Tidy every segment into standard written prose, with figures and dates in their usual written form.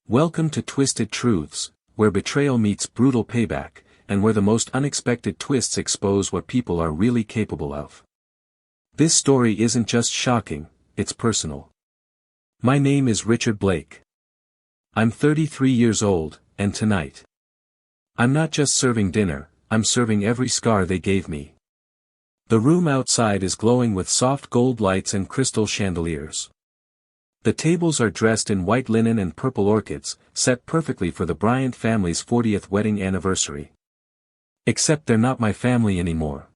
Welcome to Twisted Truths, where betrayal meets brutal payback, and where the most unexpected twists expose what people are really capable of. This story isn't just shocking, it's personal. My name is Richard Blake. I'm 33 years old, and tonight, I'm not just serving dinner, I'm serving every scar they gave me. The room outside is glowing with soft gold lights and crystal chandeliers. The tables are dressed in white linen and purple orchids, set perfectly for the Bryant family's 40th wedding anniversary. Except they're not my family anymore.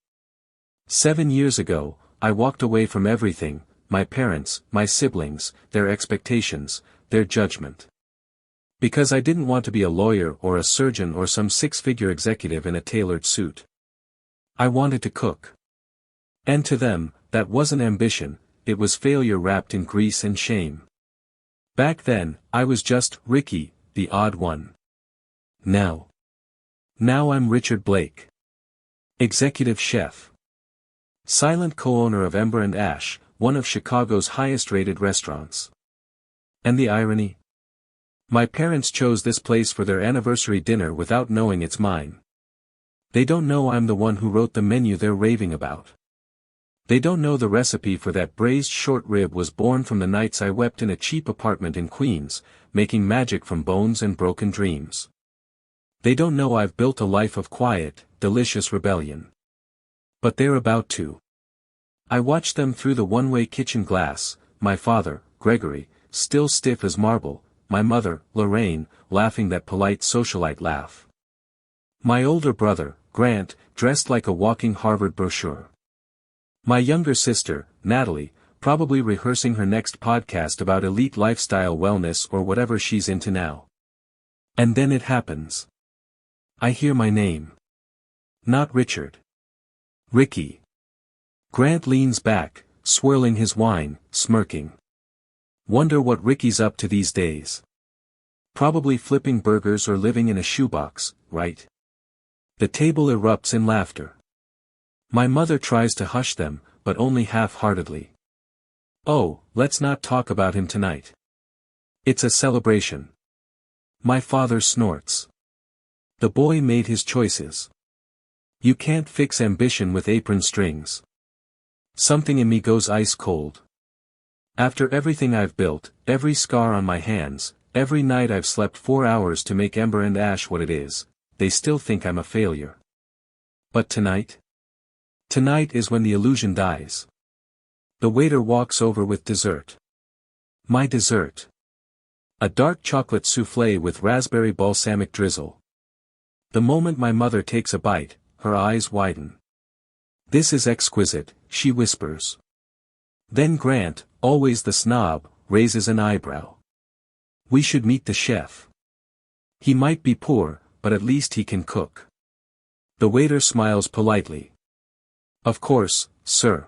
7 years ago, I walked away from everything, my parents, my siblings, their expectations, their judgment. Because I didn't want to be a lawyer or a surgeon or some six-figure executive in a tailored suit. I wanted to cook. And to them, that wasn't ambition, it was failure wrapped in grease and shame. Back then, I was just Ricky, the odd one. Now I'm Richard Blake. Executive chef. Silent co-owner of Ember and Ash, one of Chicago's highest-rated restaurants. And the irony? My parents chose this place for their anniversary dinner without knowing it's mine. They don't know I'm the one who wrote the menu they're raving about. They don't know the recipe for that braised short rib was born from the nights I wept in a cheap apartment in Queens, making magic from bones and broken dreams. They don't know I've built a life of quiet, delicious rebellion. But they're about to. I watch them through the one-way kitchen glass, my father, Gregory, still stiff as marble, my mother, Lorraine, laughing that polite socialite laugh. My older brother, Grant, dressed like a walking Harvard brochure. My younger sister, Natalie, probably rehearsing her next podcast about elite lifestyle wellness or whatever she's into now. And then it happens. I hear my name. Not Richard. Ricky. Grant leans back, swirling his wine, smirking. Wonder what Ricky's up to these days. Probably flipping burgers or living in a shoebox, right? The table erupts in laughter. My mother tries to hush them, but only half-heartedly. Oh, let's not talk about him tonight. It's a celebration. My father snorts. The boy made his choices. You can't fix ambition with apron strings. Something in me goes ice cold. After everything I've built, every scar on my hands, every night I've slept 4 hours to make Ember and Ash what it is, they still think I'm a failure. But tonight? Tonight is when the illusion dies. The waiter walks over with dessert. My dessert. A dark chocolate soufflé with raspberry balsamic drizzle. The moment my mother takes a bite, her eyes widen. This is exquisite, she whispers. Then Grant, always the snob, raises an eyebrow. We should meet the chef. He might be poor, but at least he can cook. The waiter smiles politely. Of course, sir.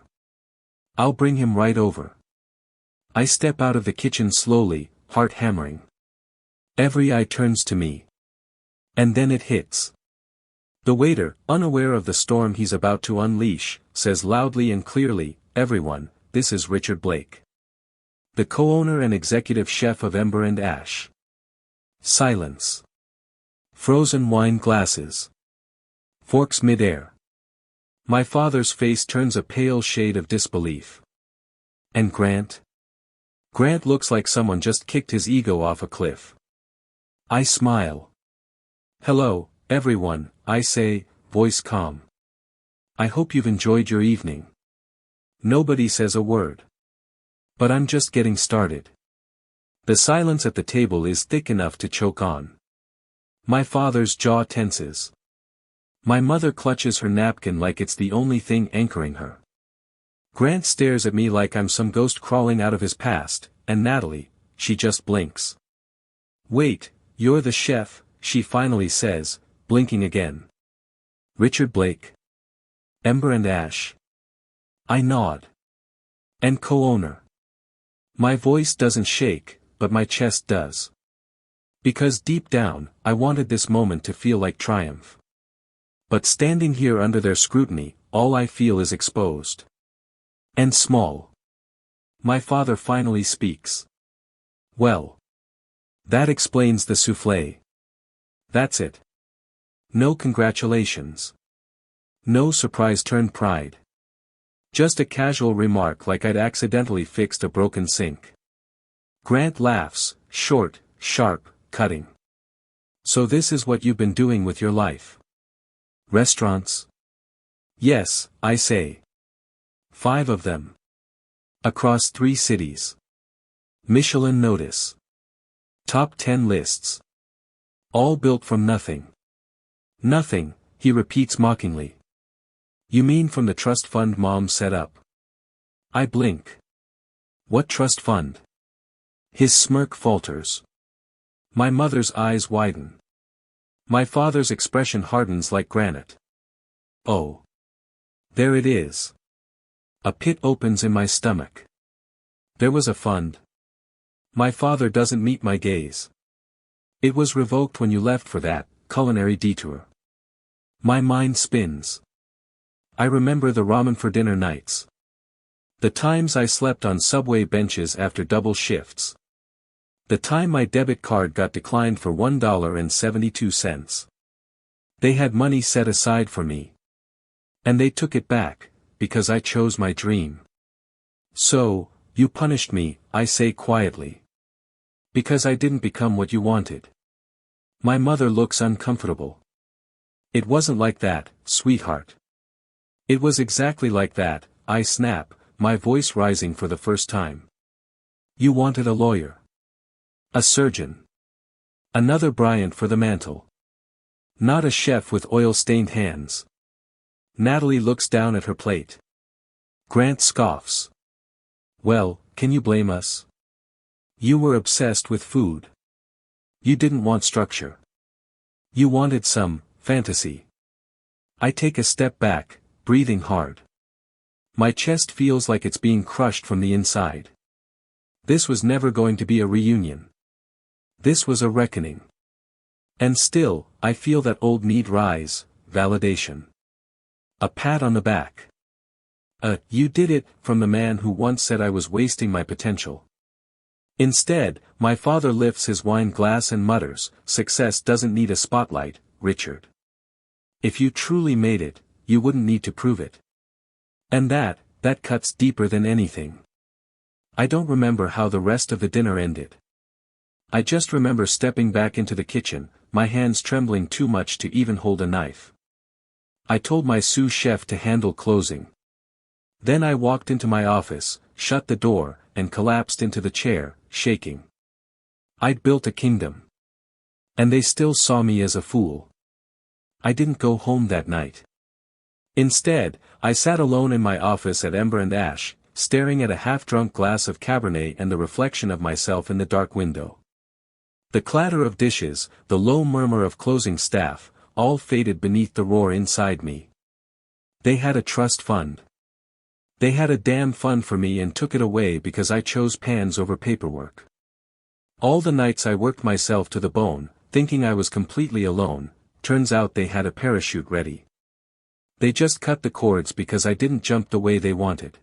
I'll bring him right over. I step out of the kitchen slowly, heart hammering. Every eye turns to me. And then it hits. The waiter, unaware of the storm he's about to unleash, says loudly and clearly, "Everyone, this is Richard Blake. The co-owner and executive chef of Ember and Ash." Silence. Frozen wine glasses. Forks mid-air. My father's face turns a pale shade of disbelief. And Grant? Grant looks like someone just kicked his ego off a cliff. I smile. Hello, everyone, I say, voice calm. I hope you've enjoyed your evening. Nobody says a word. But I'm just getting started. The silence at the table is thick enough to choke on. My father's jaw tenses. My mother clutches her napkin like it's the only thing anchoring her. Grant stares at me like I'm some ghost crawling out of his past, and Natalie, she just blinks. Wait, you're the chef, she finally says, blinking again. Richard Blake. Ember and Ash. I nod. And co-owner. My voice doesn't shake, but my chest does. Because deep down, I wanted this moment to feel like triumph. But standing here under their scrutiny, all I feel is exposed. And small. My father finally speaks. Well. That explains the soufflé. That's it. No congratulations. No surprise turned pride. Just a casual remark like I'd accidentally fixed a broken sink. Grant laughs, short, sharp, cutting. So this is what you've been doing with your life. Restaurants? Yes, I say. 5 of them. Across 3 cities. Michelin notice. Top 10 lists. All built from nothing. Nothing, he repeats mockingly. You mean from the trust fund Mom set up? I blink. What trust fund? His smirk falters. My mother's eyes widen. My father's expression hardens like granite. Oh. There it is. A pit opens in my stomach. There was a fund. My father doesn't meet my gaze. It was revoked when you left for that culinary detour. My mind spins. I remember the ramen for dinner nights. The times I slept on subway benches after double shifts. The time my debit card got declined for $1.72. They had money set aside for me. And they took it back, because I chose my dream. So, you punished me, I say quietly. Because I didn't become what you wanted. My mother looks uncomfortable. It wasn't like that, sweetheart. It was exactly like that, I snap, my voice rising for the first time. You wanted a lawyer. A surgeon. Another Bryant for the mantle. Not a chef with oil-stained hands. Natalie looks down at her plate. Grant scoffs. Well, can you blame us? You were obsessed with food. You didn't want structure. You wanted some fantasy. I take a step back, breathing hard. My chest feels like it's being crushed from the inside. This was never going to be a reunion. This was a reckoning. And still, I feel that old need rise, validation. A pat on the back. You did it, from the man who once said I was wasting my potential. Instead, my father lifts his wine glass and mutters, success doesn't need a spotlight, Richard. If you truly made it, you wouldn't need to prove it. And that cuts deeper than anything. I don't remember how the rest of the dinner ended. I just remember stepping back into the kitchen, my hands trembling too much to even hold a knife. I told my sous chef to handle closing. Then I walked into my office, shut the door, and collapsed into the chair, shaking. I'd built a kingdom. And they still saw me as a fool. I didn't go home that night. Instead, I sat alone in my office at Ember and Ash, staring at a half-drunk glass of Cabernet and the reflection of myself in the dark window. The clatter of dishes, the low murmur of closing staff, all faded beneath the roar inside me. They had a trust fund. They had a damn fund for me and took it away because I chose pans over paperwork. All the nights I worked myself to the bone, thinking I was completely alone, turns out they had a parachute ready. They just cut the cords because I didn't jump the way they wanted.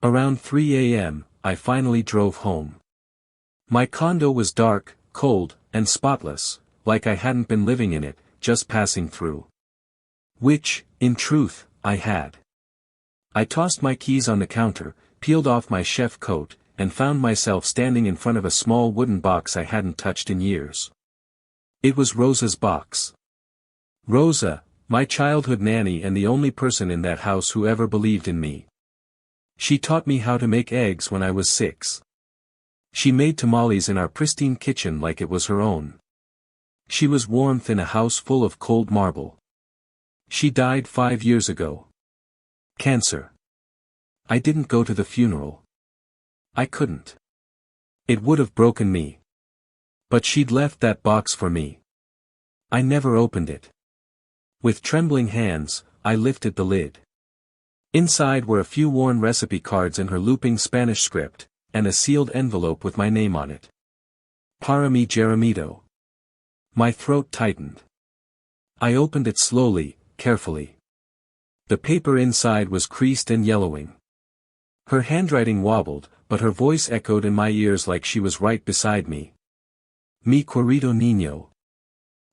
Around 3 a.m., I finally drove home. My condo was dark, cold, and spotless, like I hadn't been living in it, just passing through. Which, in truth, I had. I tossed my keys on the counter, peeled off my chef coat, and found myself standing in front of a small wooden box I hadn't touched in years. It was Rosa's box. Rosa, my childhood nanny and the only person in that house who ever believed in me. She taught me how to make eggs when I was 6. She made tamales in our pristine kitchen like it was her own. She was warmth in a house full of cold marble. She died 5 years ago. Cancer. I didn't go to the funeral. I couldn't. It would have broken me. But she'd left that box for me. I never opened it. With trembling hands, I lifted the lid. Inside were a few worn recipe cards in her looping Spanish script, and a sealed envelope with my name on it. Para mi Jeremito. My throat tightened. I opened it slowly, carefully. The paper inside was creased and yellowing. Her handwriting wobbled, but her voice echoed in my ears like she was right beside me. Mi querido niño.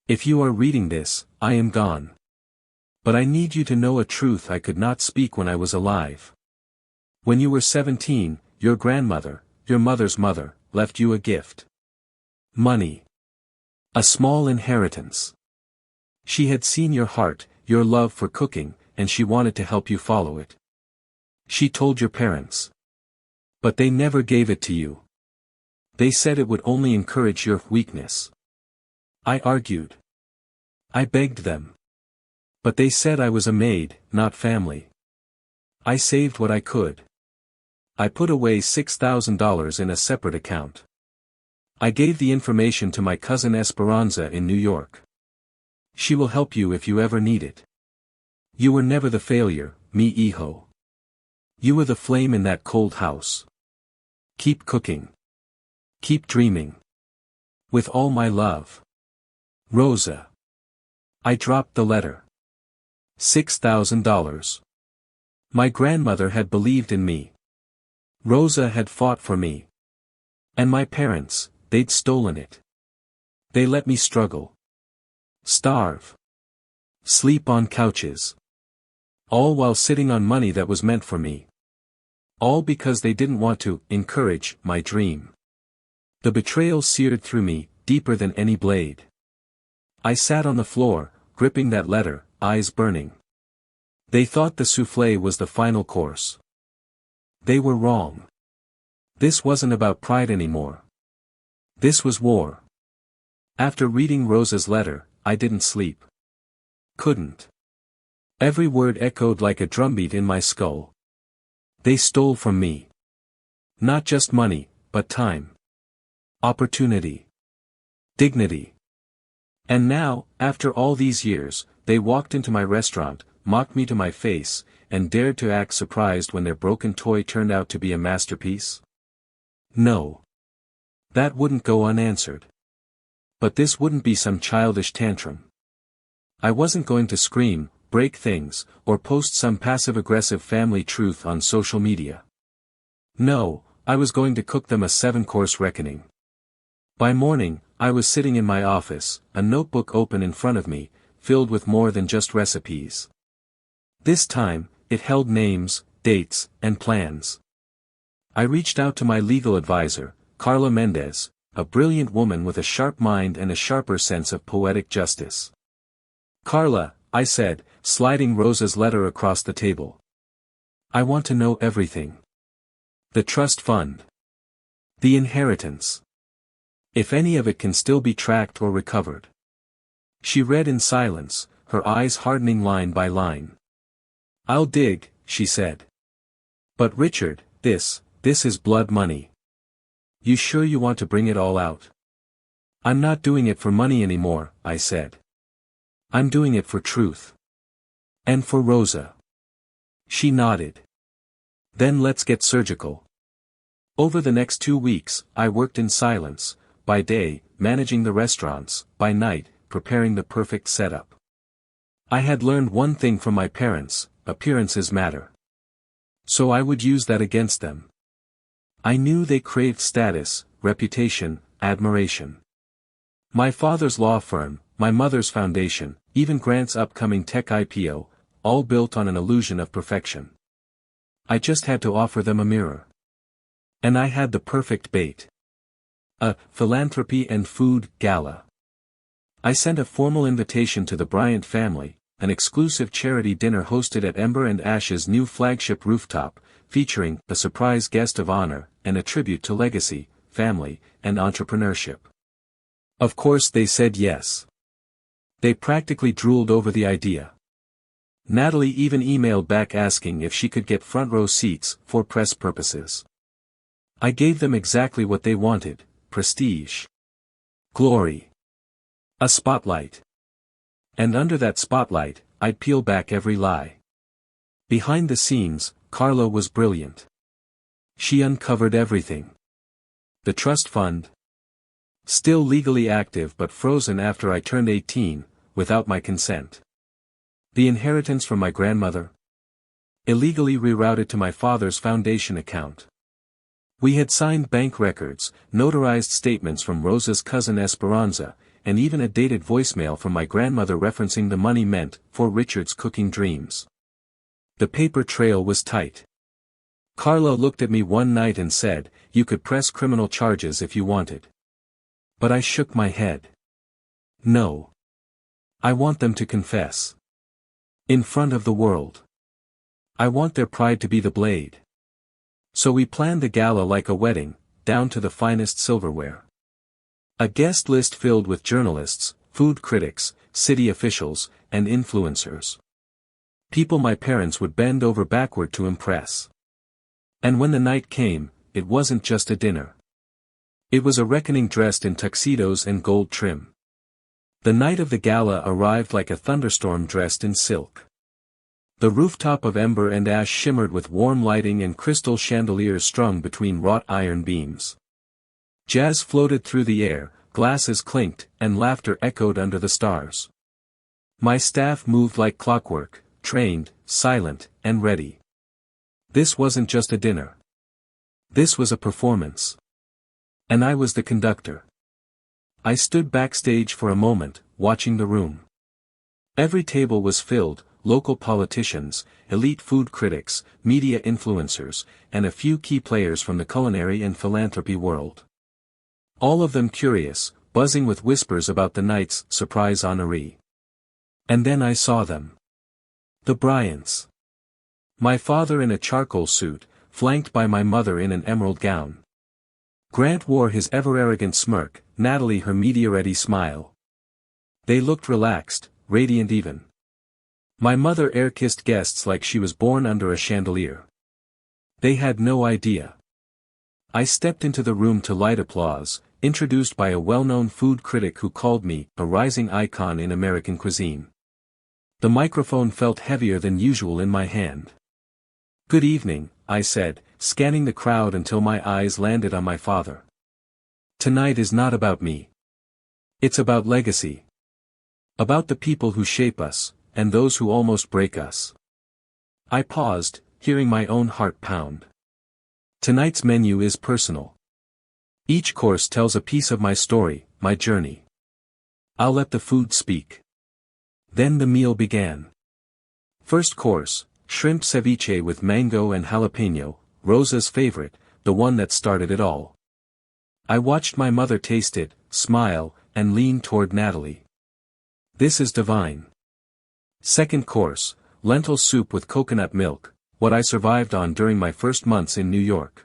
If you are reading this, I am gone. But I need you to know a truth I could not speak when I was alive. When you were 17, your grandmother, your mother's mother, left you a gift. Money. A small inheritance. She had seen your heart, your love for cooking, and she wanted to help you follow it. She told your parents. But they never gave it to you. They said it would only encourage your weakness. I argued. I begged them. But they said I was a maid, not family. I saved what I could. I put away $6,000 in a separate account. I gave the information to my cousin Esperanza in New York. She will help you if you ever need it. You were never the failure, mi hijo. You were the flame in that cold house. Keep cooking. Keep dreaming. With all my love. Rosa. I dropped the letter. $6,000. My grandmother had believed in me. Rosa had fought for me. And my parents, they'd stolen it. They let me struggle. Starve. Sleep on couches. All while sitting on money that was meant for me. All because they didn't want to encourage my dream. The betrayal seared through me, deeper than any blade. I sat on the floor, gripping that letter, eyes burning. They thought the soufflé was the final course. They were wrong. This wasn't about pride anymore. This was war. After reading Rosa's letter, I didn't sleep. Couldn't. Every word echoed like a drumbeat in my skull. They stole from me. Not just money, but time. Opportunity. Dignity. And now, after all these years, they walked into my restaurant, mocked me to my face, and dared to act surprised when their broken toy turned out to be a masterpiece? No. That wouldn't go unanswered. But this wouldn't be some childish tantrum. I wasn't going to scream, break things, or post some passive-aggressive family truth on social media. No, I was going to cook them a 7-course reckoning. By morning, I was sitting in my office, a notebook open in front of me, filled with more than just recipes. This time, it held names, dates, and plans. I reached out to my legal advisor, Carla Mendez, a brilliant woman with a sharp mind and a sharper sense of poetic justice. Carla, I said, sliding Rosa's letter across the table. I want to know everything. The trust fund. The inheritance. If any of it can still be tracked or recovered. She read in silence, her eyes hardening line by line. I'll dig, she said. But Richard, this is blood money. You sure you want to bring it all out? I'm not doing it for money anymore, I said. I'm doing it for truth. And for Rosa. She nodded. Then let's get surgical. Over the next 2 weeks, I worked in silence, by day, managing the restaurants, by night, preparing the perfect setup. I had learned one thing from my parents, appearances matter. So I would use that against them. I knew they craved status, reputation, admiration. My father's law firm, my mother's foundation, even Grant's upcoming tech IPO, all built on an illusion of perfection. I just had to offer them a mirror. And I had the perfect bait. A philanthropy and food gala. I sent a formal invitation to the Bryant family, an exclusive charity dinner hosted at Ember and Ash's new flagship rooftop, featuring a surprise guest of honor, and a tribute to legacy, family, and entrepreneurship. Of course they said yes. They practically drooled over the idea. Natalie even emailed back asking if she could get front row seats, for press purposes. I gave them exactly what they wanted, prestige. Glory. A spotlight. And under that spotlight, I'd peel back every lie. Behind the scenes, Carla was brilliant. She uncovered everything. The trust fund. Still legally active but frozen after I turned 18, without my consent. The inheritance from my grandmother. Illegally rerouted to my father's foundation account. We had signed bank records, notarized statements from Rosa's cousin Esperanza, and even a dated voicemail from my grandmother referencing the money meant for Richard's cooking dreams. The paper trail was tight. Carla looked at me one night and said, "You could press criminal charges if you wanted." But I shook my head. No. I want them to confess. In front of the world. I want their pride to be the blade. So we planned the gala like a wedding, down to the finest silverware. A guest list filled with journalists, food critics, city officials, and influencers. People my parents would bend over backward to impress. And when the night came, it wasn't just a dinner. It was a reckoning dressed in tuxedos and gold trim. The night of the gala arrived like a thunderstorm dressed in silk. The rooftop of ember and ash shimmered with warm lighting and crystal chandeliers strung between wrought iron beams. Jazz floated through the air, glasses clinked, and laughter echoed under the stars. My staff moved like clockwork, trained, silent, and ready. This wasn't just a dinner. This was a performance. And I was the conductor. I stood backstage for a moment, watching the room. Every table was filled, local politicians, elite food critics, media influencers, and a few key players from the culinary and philanthropy world. All of them curious, buzzing with whispers about the night's surprise honoree. And then I saw them. The Bryants. My father in a charcoal suit, flanked by my mother in an emerald gown. Grant wore his ever-arrogant smirk, Natalie her media-ready smile. They looked relaxed, radiant even. My mother air-kissed guests like she was born under a chandelier. They had no idea. I stepped into the room to light applause, introduced by a well-known food critic who called me a rising icon in American cuisine. The microphone felt heavier than usual in my hand. "Good evening," I said, scanning the crowd until my eyes landed on my father. "Tonight is not about me. It's about legacy. About the people who shape us, and those who almost break us." I paused, hearing my own heart pound. Tonight's menu is personal. Each course tells a piece of my story, my journey. I'll let the food speak. Then the meal began. First course, shrimp ceviche with mango and jalapeno, Rosa's favorite, the one that started it all. I watched my mother taste it, smile, and lean toward Natalie. "This is divine." Second course, lentil soup with coconut milk, what I survived on during my first months in New York.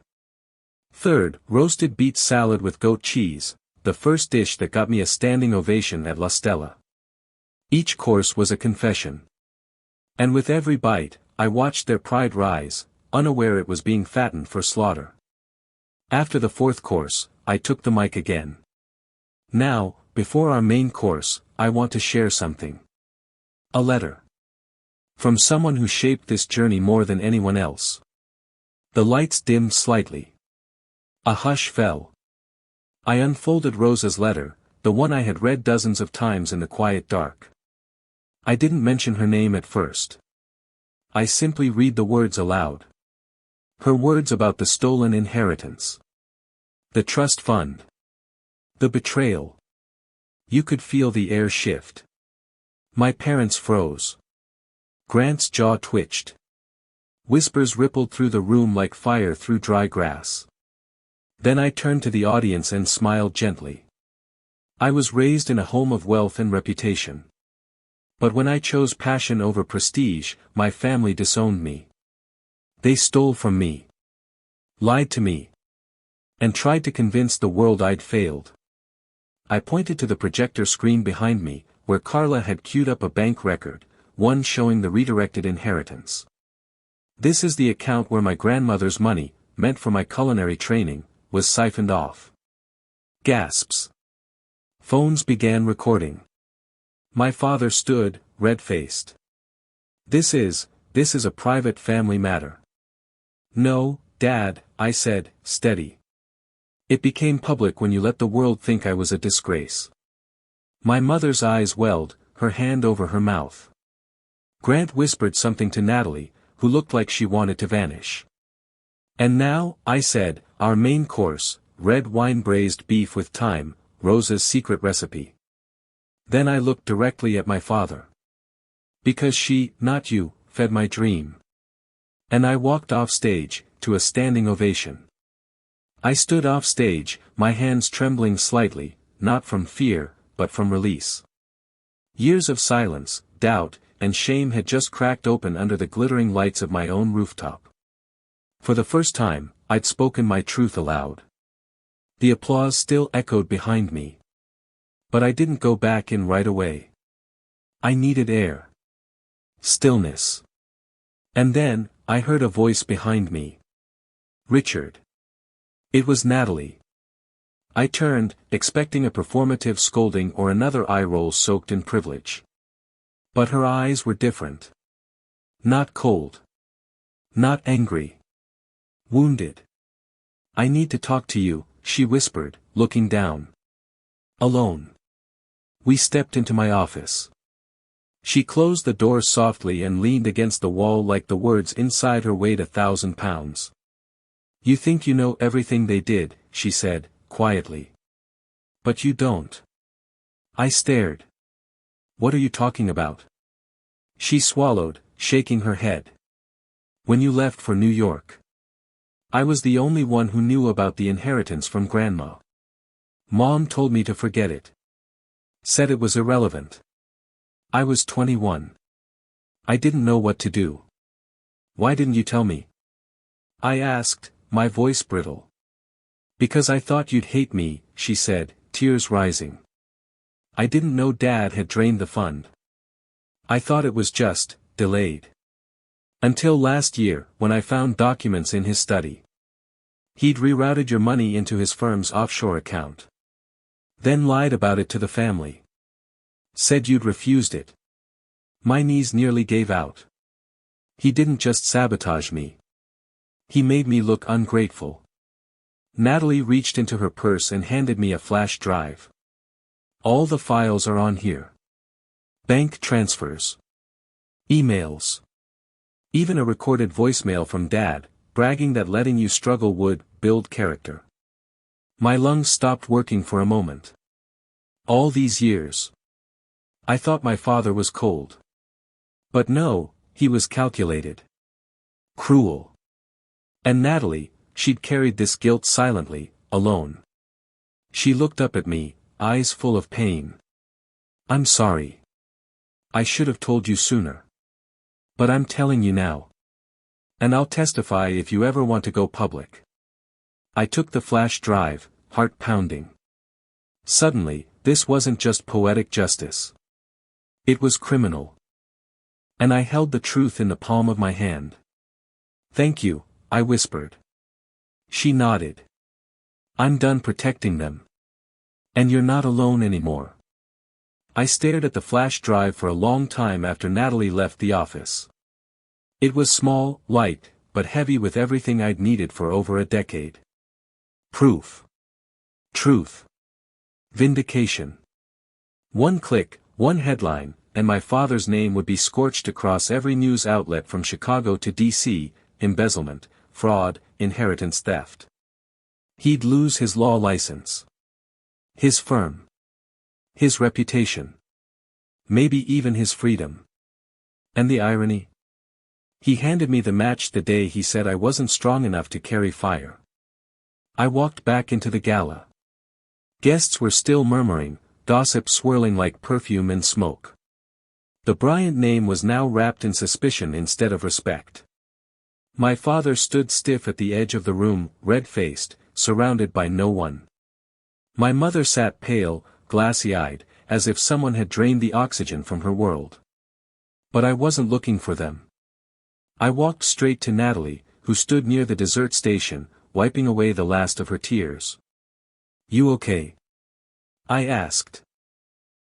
Third, roasted beet salad with goat cheese, the first dish that got me a standing ovation at La Stella. Each course was a confession. And with every bite, I watched their pride rise, unaware it was being fattened for slaughter. After the fourth course, I took the mic again. "Now, before our main course, I want to share something. A letter. From someone who shaped this journey more than anyone else." The lights dimmed slightly. A hush fell. I unfolded Rosa's letter, the one I had read dozens of times in the quiet dark. I didn't mention her name at first. I simply read the words aloud. Her words about the stolen inheritance. The trust fund. The betrayal. You could feel the air shift. My parents froze. Grant's jaw twitched. Whispers rippled through the room like fire through dry grass. Then I turned to the audience and smiled gently. I was raised in a home of wealth and reputation. But when I chose passion over prestige, my family disowned me. They stole from me. Lied to me. And tried to convince the world I'd failed. I pointed to the projector screen behind me, where Carla had queued up a bank record, one showing the redirected inheritance. "This is the account where my grandmother's money, meant for my culinary training, was siphoned off." Gasps. Phones began recording. My father stood, red-faced. This is a private family matter." "No, Dad," I said, steady. "It became public when you let the world think I was a disgrace." My mother's eyes welled, her hand over her mouth. Grant whispered something to Natalie, who looked like she wanted to vanish. "And now," I said, our main course, red wine braised beef with thyme, Rosa's secret recipe. Then I looked directly at my father. Because she, not you, fed my dream. And I walked off stage, to a standing ovation. I stood off stage, my hands trembling slightly, not from fear, but from release. Years of silence, doubt, and shame had just cracked open under the glittering lights of my own rooftop. For the first time, I'd spoken my truth aloud. The applause still echoed behind me. But I didn't go back in right away. I needed air. Stillness. And then, I heard a voice behind me. Richard. It was Natalie. I turned, expecting a performative scolding or another eye roll soaked in privilege. But her eyes were different. Not cold. Not angry. Wounded. I need to talk to you, she whispered, looking down. Alone. We stepped into my office. She closed the door softly and leaned against the wall like the words inside her weighed 1,000 pounds. You think you know everything they did, she said, quietly. But you don't. I stared. What are you talking about? She swallowed, shaking her head. When you left for New York. I was the only one who knew about the inheritance from Grandma. Mom told me to forget it. Said it was irrelevant. I was 21. I didn't know what to do. Why didn't you tell me? I asked, my voice brittle. Because I thought you'd hate me, she said, tears rising. I didn't know Dad had drained the fund. I thought it was just, delayed. Until last year, when I found documents in his study. He'd rerouted your money into his firm's offshore account. Then lied about it to the family. Said you'd refused it. My knees nearly gave out. He didn't just sabotage me. He made me look ungrateful. Natalie reached into her purse and handed me a flash drive. All the files are on here. Bank transfers. Emails. Even a recorded voicemail from Dad, bragging that letting you struggle would build character. My lungs stopped working for a moment. All these years. I thought my father was cold. But no, he was calculated. Cruel. And Natalie, she'd carried this guilt silently, alone. She looked up at me, eyes full of pain. I'm sorry. I should have told you sooner. But I'm telling you now. And I'll testify if you ever want to go public. I took the flash drive, heart pounding. Suddenly, this wasn't just poetic justice. It was criminal. And I held the truth in the palm of my hand. Thank you, I whispered. She nodded. I'm done protecting them. And you're not alone anymore. I stared at the flash drive for a long time after Natalie left the office. It was small, light, but heavy with everything I'd needed for over a decade. Proof. Truth. Vindication. One click, one headline, and my father's name would be scorched across every news outlet from Chicago to D.C., embezzlement, fraud, inheritance theft. He'd lose his law license. His firm. His reputation. Maybe even his freedom. And the irony? He handed me the match the day he said I wasn't strong enough to carry fire. I walked back into the gala. Guests were still murmuring, gossip swirling like perfume and smoke. The Bryant name was now wrapped in suspicion instead of respect. My father stood stiff at the edge of the room, red-faced, surrounded by no one. My mother sat pale, glassy-eyed, as if someone had drained the oxygen from her world. But I wasn't looking for them. I walked straight to Natalie, who stood near the dessert station, wiping away the last of her tears. You okay? I asked.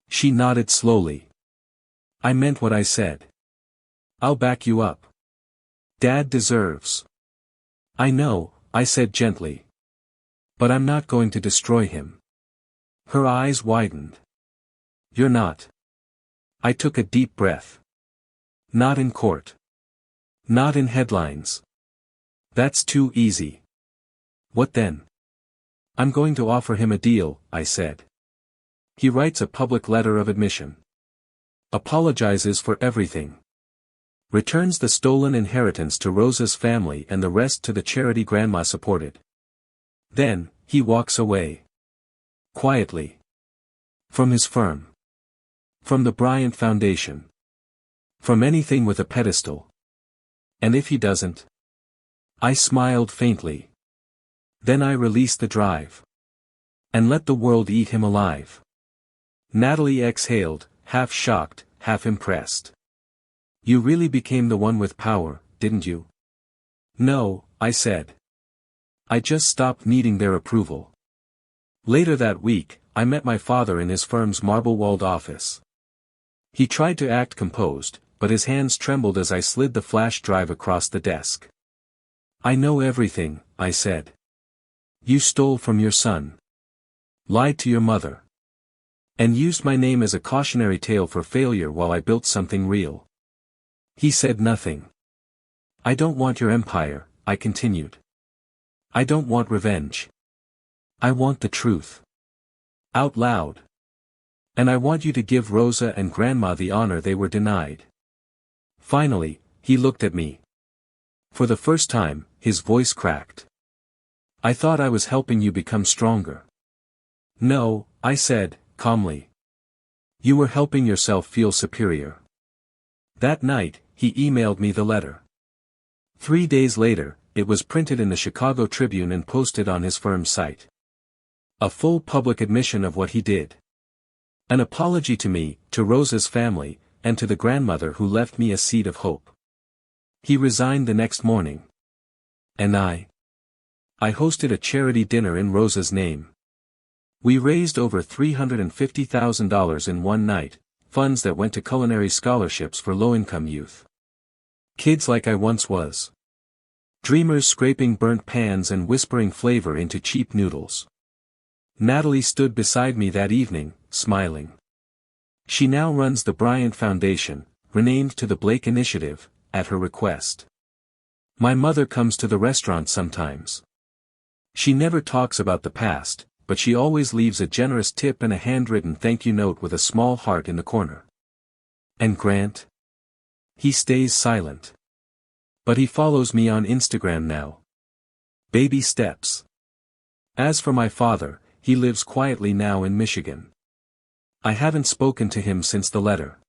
She nodded slowly. I meant what I said. I'll back you up. Dad deserves. I know, I said gently. But I'm not going to destroy him. Her eyes widened. You're not. I took a deep breath. Not in court. Not in headlines. That's too easy. What then? I'm going to offer him a deal, I said. He writes a public letter of admission. Apologizes for everything. Returns the stolen inheritance to Rosa's family and the rest to the charity Grandma supported. Then, he walks away. Quietly. From his firm. From the Bryant Foundation. From anything with a pedestal. And if he doesn't? I smiled faintly. Then I released the drive. And let the world eat him alive. Natalie exhaled, half shocked, half impressed. You really became the one with power, didn't you? No, I said. I just stopped needing their approval. Later that week, I met my father in his firm's marble-walled office. He tried to act composed, but his hands trembled as I slid the flash drive across the desk. I know everything, I said. You stole from your son. Lied to your mother. And used my name as a cautionary tale for failure while I built something real. He said nothing. I don't want your empire, I continued. I don't want revenge. I want the truth. Out loud. And I want you to give Rosa and Grandma the honor they were denied. Finally, he looked at me. For the first time, his voice cracked. I thought I was helping you become stronger. No, I said, calmly. You were helping yourself feel superior. That night, he emailed me the letter. 3 days later, it was printed in the Chicago Tribune and posted on his firm's site. A full public admission of what he did. An apology to me, to Rosa's family, and to the grandmother who left me a seed of hope. He resigned the next morning. And I hosted a charity dinner in Rosa's name. We raised over $350,000 in one night, funds that went to culinary scholarships for low-income youth. Kids like I once was. Dreamers scraping burnt pans and whispering flavor into cheap noodles. Natalie stood beside me that evening, smiling. She now runs the Bryant Foundation, renamed to the Blake Initiative, at her request. My mother comes to the restaurant sometimes. She never talks about the past, but she always leaves a generous tip and a handwritten thank you note with a small heart in the corner. And Grant? He stays silent. But he follows me on Instagram now. Baby steps. As for my father, he lives quietly now in Michigan. I haven't spoken to him since the letter.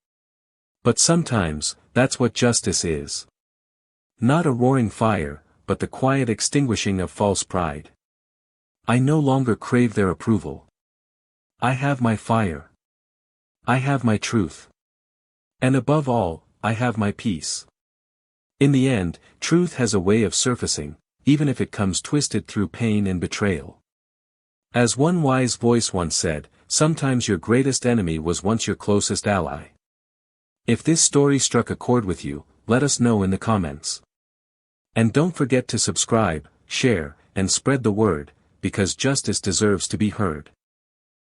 But sometimes, that's what justice is. Not a roaring fire, but the quiet extinguishing of false pride. I no longer crave their approval. I have my fire. I have my truth. And above all, I have my peace. In the end, truth has a way of surfacing, even if it comes twisted through pain and betrayal. As one wise voice once said, sometimes your greatest enemy was once your closest ally. If this story struck a chord with you, let us know in the comments. And don't forget to subscribe, share, and spread the word, because justice deserves to be heard.